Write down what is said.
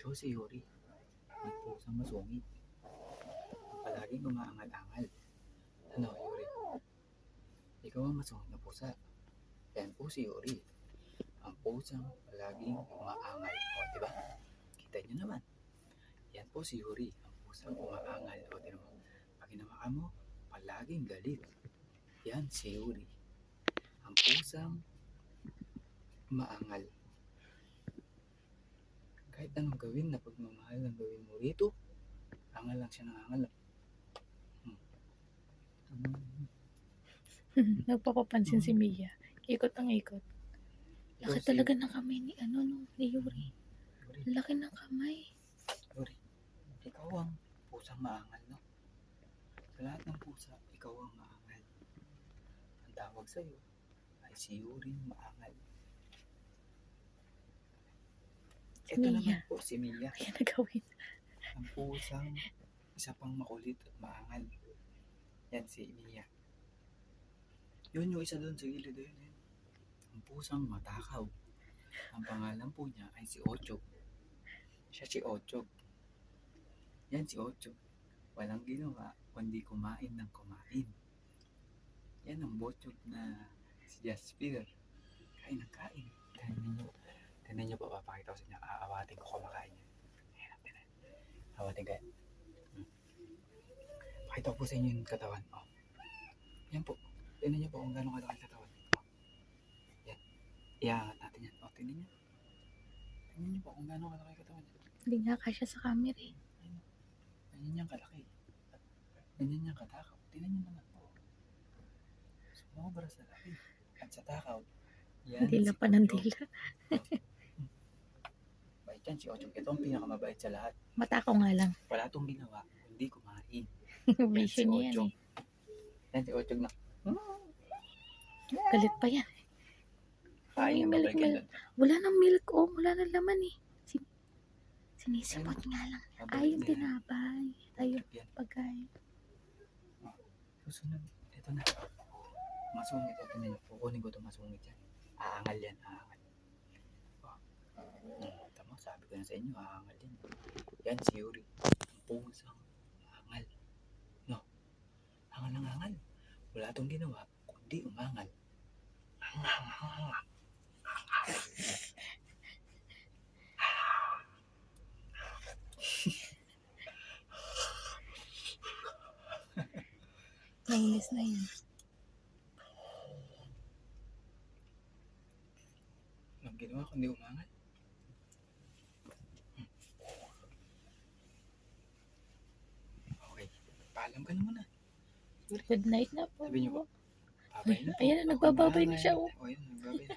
Ito si Yuri, ang pusang masungit. Palaging umaangal-angal. Ano, Yuri? Ikaw ang masungit na pusa. Yan po si Yuri, ang pusang palaging umaangal. O, diba? Kita nyo naman. Yan po si Yuri, ang pusang umaangal. O, diba? Pag hinawakan mo, palaging galit. Yan si Yuri, ang pusang umaangal. Kahit anong gawin na pagmamahal ang gawin mo rito, angal lang siya ng angal. Nagpapapansin si Mia. Ikot ang ikot. Ikaw Laki si talaga ng kamay ni ni Yuri. Yuri. Laki ng kamay. Yuri, ikaw ang pusang maangal, no? Sa lahat ng pusa, ikaw ang maangal. Ang tawag sa'yo ay si Yuri maangal. Ito Mia. naman po si Mia, Kaya nagawin. ang pusang isa pang makulit at maangal. Yan si Mia. Yun yung isa doon sa gilid doon. Ang pusang matakaw. Ang pangalan po niya ay si Ochog. Siya si Ochog. Yan si Ochog. Walang ginawa kundi kumain ng kumain. Yan ang Bochog na si Jasper. Kain ng kain. Tignan nyo po, papakita ko sa inyo. Aawatin ko kumakain niya. Ayan, tignan. Awatin kayo. Pakita ko po sa inyo yung katawan. Oh. Yan po. Tignan nyo po kung gano'ng kalaki katawan. Oh. Yan. Iangat natin yan. Oh, tignan nyo. Tignan nyo po kung gano'ng kalaki katawan. Hindi nga kasya sa camera eh. Ganyan yung kalaki. At ganyan yung katakaw. Tignan nyo naman po. Sumobra sa laki. At sa takaw, yan Dila si pa ng Ochog. dila. Bait yan si Ochog. Ito ang pinakamabait sa lahat. Matakaw nga lang. Wala itong ginawa, kundi kumain. Vision niya yan eh. Yan si Ochog na. Galit pa yan. Kain yung Milk, babalik yan milk. doon. Wala nang milk oh. Wala nang laman eh. Sinisipot nga lang. Ay, yung Babalik na yan. tinapay. Ay, yung Yan. pagkain. Susunod. Ito na. Masungit. Ito na yun. Kukunin ko ito masungit yan. Aangal yan. Aangal. Tama, sabi ko na sa inyo. Aangal yan. Yan si Yuri. Ang pusang aangal. No. Angal ng angal. Wala itong ginawa, kundi umangal. Nainis na yan. Walang ginawa, kundi umangal. Okay. Paalam ka na muna. Good night na po. Sabi niyo po. Babay na po. Ayan, nagbababay na siya oh. O, yun, nagbabay na.